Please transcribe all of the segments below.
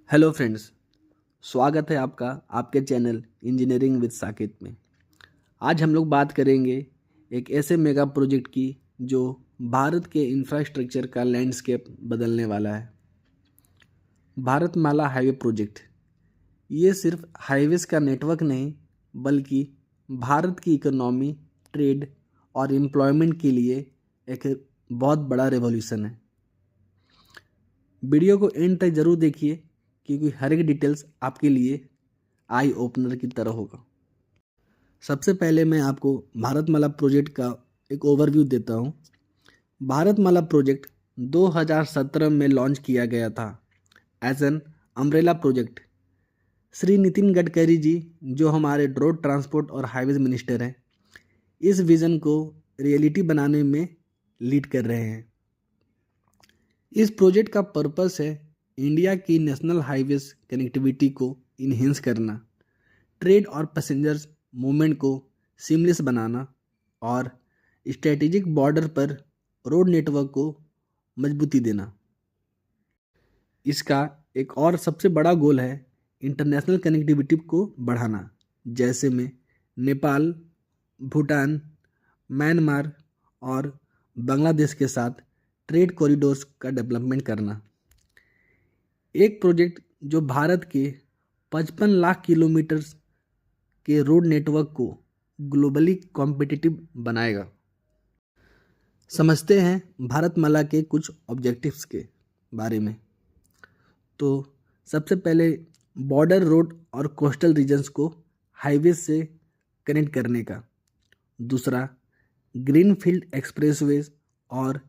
Hello friends. स्वागत है आपका आपके चैनल इंजीनियरिंग विद साकेत में। आज हम लोग बात करेंगे एक ऐसे मेगा प्रोजेक्ट की जो भारत के इंफ्रास्ट्रक्चर का लैंडस्केप बदलने वाला है। भारतमाला हाईवे प्रोजेक्ट ये सिर्फ हाईवेज का नेटवर्क नहीं बल्कि भारत की इकोनॉमी, ट्रेड और एम्प्लॉयमेंट के लिए एक बहुत बड़ा रेवोल्यूशन है। वीडियो को एंड तक ज़रूर देखिए क्योंकि हर एक डिटेल्स आपके लिए आई ओपनर की तरह होगा। सबसे पहले मैं आपको भारतमाला प्रोजेक्ट का एक ओवरव्यू देता हूँ। भारतमाला प्रोजेक्ट 2017 में लॉन्च किया गया था as an umbrella project. Shri Nitin Gadkari ji, जो हमारे रोड ट्रांसपोर्ट और हाईवेज मिनिस्टर हैं, इस विज़न को रियलिटी बनाने में लीड कर रहे हैं। इस प्रोजेक्ट का पर्पस है इंडिया की नेशनल हाईवेज कनेक्टिविटी को इन्हेंस करना, ट्रेड और पैसेंजर्स मूवमेंट को सीमलेस बनाना और स्ट्रेटेजिक बॉर्डर पर रोड नेटवर्क को मजबूती देना। इसका एक और सबसे बड़ा गोल है इंटरनेशनल कनेक्टिविटी को बढ़ाना, जैसे में नेपाल, भूटान, म्यांमार और बांग्लादेश के साथ ट्रेड कॉरिडोर्स का डेवलपमेंट करना। एक प्रोजेक्ट जो भारत के 55 लाख किलोमीटर के रोड नेटवर्क को ग्लोबली कॉम्पिटिटिव बनाएगा। समझते हैं भारतमाला के कुछ ऑब्जेक्टिव्स के बारे में। तो सबसे पहले बॉर्डर रोड और कोस्टल रीजन्स को हाईवे से कनेक्ट करने का। दूसरा, ग्रीन फील्ड एक्सप्रेसवेज और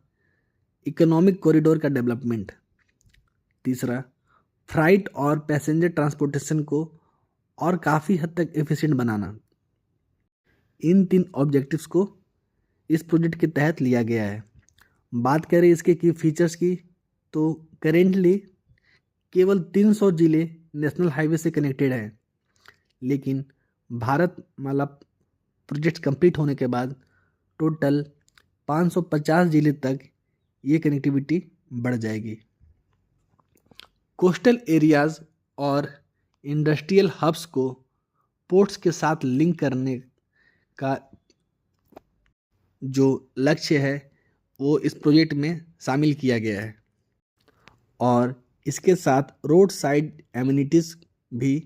इकोनॉमिक कॉरिडोर का डेवलपमेंट। तीसरा, फ्राइट और पैसेंजर ट्रांसपोर्टेशन को और काफ़ी हद तक एफिशिएंट बनाना। इन 3 ऑब्जेक्टिव्स को इस प्रोजेक्ट के तहत लिया गया है। बात करें इसके की फीचर्स की, तो करेंटली केवल 300 जिले नेशनल हाईवे से कनेक्टेड हैं, लेकिन भारतमाला प्रोजेक्ट कंप्लीट होने के बाद टोटल 550 जिले तक ये कनेक्टिविटी बढ़ जाएगी। कोस्टल एरियाज़ और इंडस्ट्रियल हब्स को पोर्ट्स के साथ लिंक करने का जो लक्ष्य है वो इस प्रोजेक्ट में शामिल किया गया है और इसके साथ रोड साइड एमिनिटीज़ भी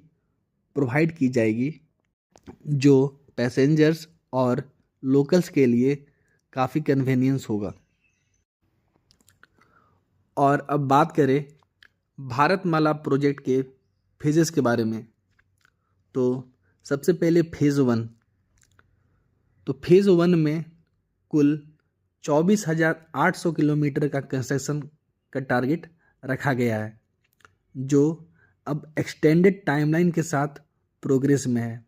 प्रोवाइड की जाएगी जो पैसेंजर्स और लोकल्स के लिए काफ़ी कन्वीनियंस होगा। और अब बात करें भारतमाला प्रोजेक्ट के फेजेस के बारे में, तो सबसे पहले फेज़ 1। तो फेज़ 1 में कुल 24,800 किलोमीटर का कंस्ट्रक्शन का टारगेट रखा गया है, जो अब एक्सटेंडेड टाइमलाइन के साथ प्रोग्रेस में है।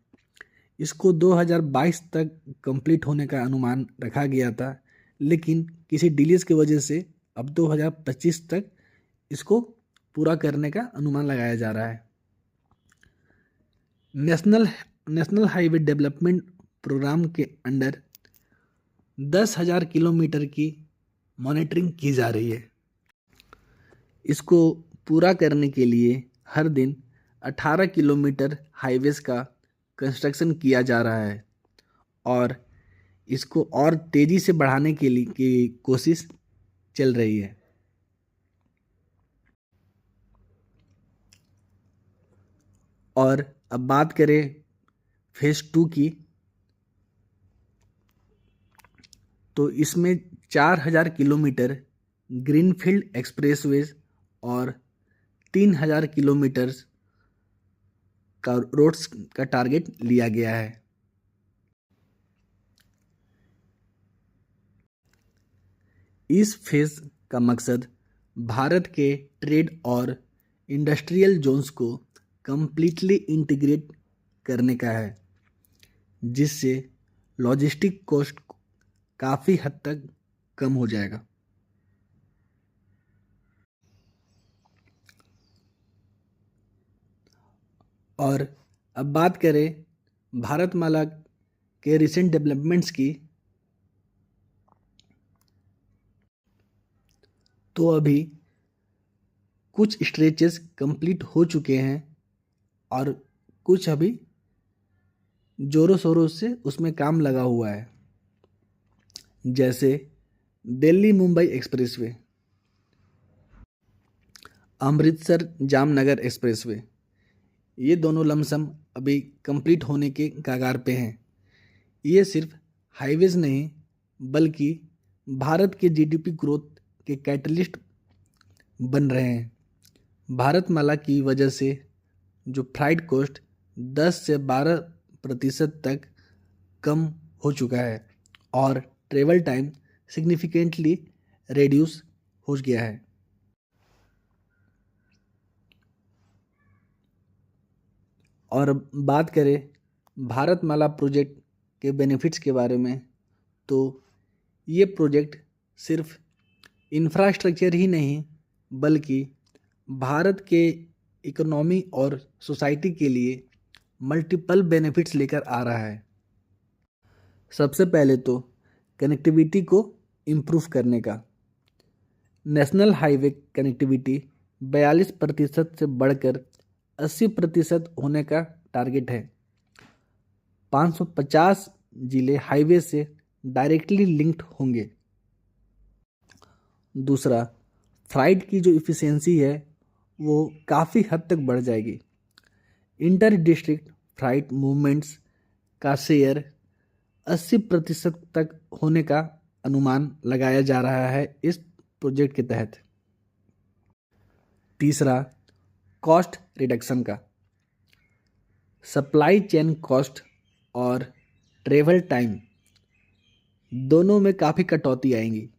इसको 2022 तक कंप्लीट होने का अनुमान रखा गया था, लेकिन किसी डिलेज की वजह से अब 2025 तक इसको पूरा करने का अनुमान लगाया जा रहा है। नेशनल हाईवे डेवलपमेंट प्रोग्राम के अंडर 10,000 किलोमीटर की मॉनिटरिंग की जा रही है। इसको पूरा करने के लिए हर दिन 18 किलोमीटर हाईवेज का कंस्ट्रक्शन किया जा रहा है और इसको और तेज़ी से बढ़ाने के लिए की कोशिश चल रही है। और अब बात करें फेज़ 2 की, तो इसमें 4,000 किलोमीटर ग्रीनफील्ड एक्सप्रेसवेज और 3,000 किलोमीटर का रोड्स का टारगेट लिया गया है। इस फेज़ का मकसद भारत के ट्रेड और इंडस्ट्रियल जोन्स को कम्प्लीटली इंटीग्रेट करने का है, जिससे लॉजिस्टिक कॉस्ट काफ़ी हद तक कम हो जाएगा। और अब बात करें भारतमाला के रिसेंट डेवलपमेंट्स की, तो अभी कुछ स्ट्रेचेस कंप्लीट हो चुके हैं और कुछ अभी ज़ोरों शोरों से उसमें काम लगा हुआ है, जैसे दिल्ली मुंबई एक्सप्रेसवे, अमृतसर जामनगर एक्सप्रेसवे। ये दोनों लमसम अभी कंप्लीट होने के कगार पे हैं। ये सिर्फ हाईवेज नहीं बल्कि भारत के जीडीपी ग्रोथ के कैटलिस्ट बन रहे हैं। भारतमाला की वजह से जो फ्लाइट कॉस्ट 10 से 12% तक कम हो चुका है और ट्रेवल टाइम सिग्निफिकेंटली रेड्यूस हो गया है। और बात करें भारतमाला प्रोजेक्ट के बेनिफिट्स के बारे में, तो ये प्रोजेक्ट सिर्फ इंफ्रास्ट्रक्चर ही नहीं बल्कि भारत के इकोनॉमी और सोसाइटी के लिए मल्टीपल बेनिफिट्स लेकर आ रहा है। सबसे पहले तो कनेक्टिविटी को इम्प्रूव करने का। नेशनल हाईवे कनेक्टिविटी 42% से बढ़कर 80% होने का टारगेट है। 550 जिले हाईवे से डायरेक्टली लिंक्ड होंगे। दूसरा, फ्लाइट की जो इफ़िशेंसी है वो काफ़ी हद तक बढ़ जाएगी। इंटर डिस्ट्रिक्ट फ्लाइट मूवमेंट्स का शेयर 80% तक होने का अनुमान लगाया जा रहा है इस प्रोजेक्ट के तहत। तीसरा, कॉस्ट रिडक्शन का। सप्लाई चेन कॉस्ट और ट्रेवल टाइम दोनों में काफ़ी कटौती आएंगी।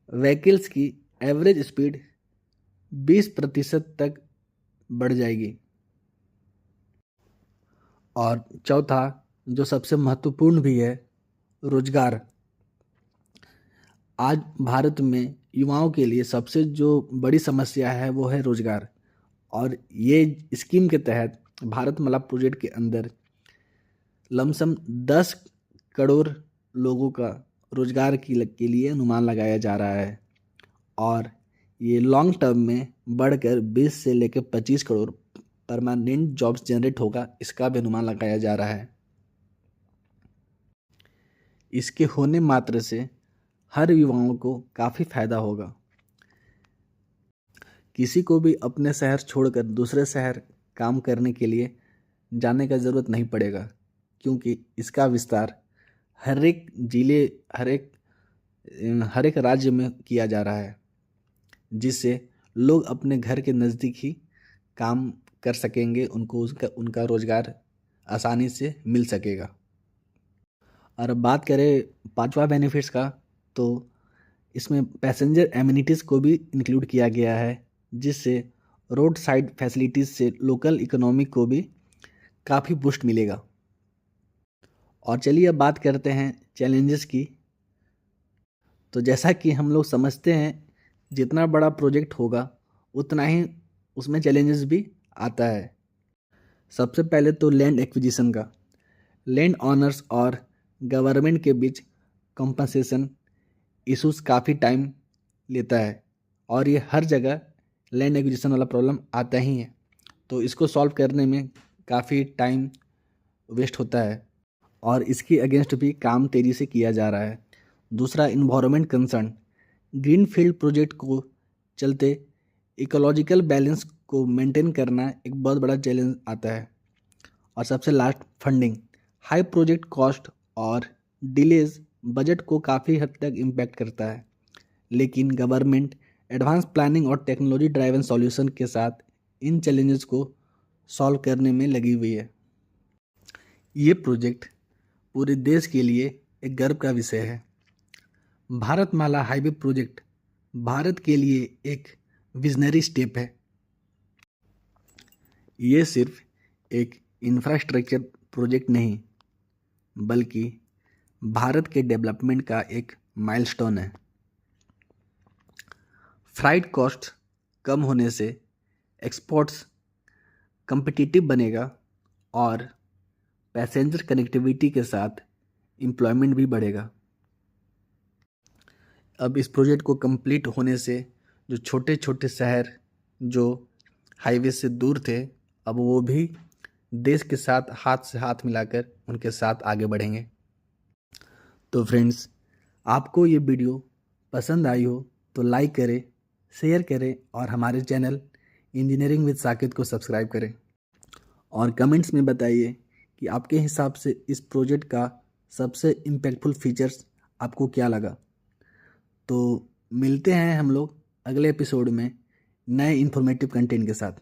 व्हीकल्स की एवरेज स्पीड 20% तक बढ़ जाएगी। और चौथा, जो सबसे महत्वपूर्ण भी है, रोजगार। आज भारत में युवाओं के लिए सबसे जो बड़ी समस्या है वो है रोजगार। और ये स्कीम के तहत भारतमाला प्रोजेक्ट के अंदर लमसम 10 करोड़ लोगों का रोजगार के लिए अनुमान लगाया जा रहा है और ये लॉन्ग टर्म में बढ़कर 20 से लेकर 25 करोड़ परमानेंट जॉब्स जनरेट होगा, इसका भी अनुमान लगाया जा रहा है। इसके होने मात्र से हर युवाओं को काफ़ी फायदा होगा। किसी को भी अपने शहर छोड़कर दूसरे शहर काम करने के लिए जाने का ज़रूरत नहीं पड़ेगा, क्योंकि इसका विस्तार हर एक जिले हर एक राज्य में किया जा रहा है, जिससे लोग अपने घर के नज़दीक ही काम कर सकेंगे, उनको उनका रोज़गार आसानी से मिल सकेगा। और अब बात करें पांचवा बेनिफिट्स का, तो इसमें पैसेंजर एमिनिटीज़ को भी इंक्लूड किया गया है, जिससे रोड साइड फैसिलिटीज़ से लोकल इकोनॉमी को भी काफ़ी बूस्ट मिलेगा। और चलिए अब बात करते हैं चैलेंजेस की। तो जैसा कि हम लोग समझते हैं, जितना बड़ा प्रोजेक्ट होगा उतना ही उसमें चैलेंजेस भी आता है। सबसे पहले तो लैंड एक्विजिशन का। लैंड ऑनर्स और गवर्नमेंट के बीच कंपनसेशन इश्यूज काफ़ी टाइम लेता है और ये हर जगह लैंड एक्विजिशन वाला प्रॉब्लम आता ही है, तो इसको सॉल्व करने में काफ़ी टाइम वेस्ट होता है और इसके अगेंस्ट भी काम तेज़ी से किया जा रहा है। दूसरा, environment concern. Green field project को चलते इकोलॉजिकल बैलेंस को मेंटेन करना एक बहुत बड़ा चैलेंज आता है। और सबसे last, funding. High project cost और डिलेज बजट को काफ़ी हद तक इम्पैक्ट करता है, लेकिन गवर्नमेंट एडवांस प्लानिंग और टेक्नोलॉजी ड्राइवन सॉल्यूशन के साथ इन चैलेंजेस को सॉल्व करने में लगी हुई है। ये प्रोजेक्ट पूरे देश के लिए एक गर्व का विषय है। भारतमाला हाईवे प्रोजेक्ट भारत के लिए एक विजनरी स्टेप है। ये सिर्फ एक इंफ्रास्ट्रक्चर प्रोजेक्ट नहीं बल्कि भारत के डेवलपमेंट का एक माइलस्टोन है। फ्लाइट कॉस्ट कम होने से एक्सपोर्ट्स कम्पिटिटिव बनेगा और पैसेंजर कनेक्टिविटी के साथ एम्प्लॉयमेंट भी बढ़ेगा। अब इस प्रोजेक्ट को कंप्लीट होने से जो छोटे छोटे शहर जो हाईवे से दूर थे अब वो भी देश के साथ हाथ से हाथ मिलाकर उनके साथ आगे बढ़ेंगे। तो फ्रेंड्स, आपको ये वीडियो पसंद आई हो तो लाइक करें, शेयर करें और हमारे चैनल इंजीनियरिंग विद साकेत को सब्सक्राइब करें और कमेंट्स में बताइए कि आपके हिसाब से इस प्रोजेक्ट का सबसे इम्पैक्टफुल फीचर्स आपको क्या लगा। तो मिलते हैं हम लोग अगले एपिसोड में नए इन्फॉर्मेटिव कंटेंट के साथ।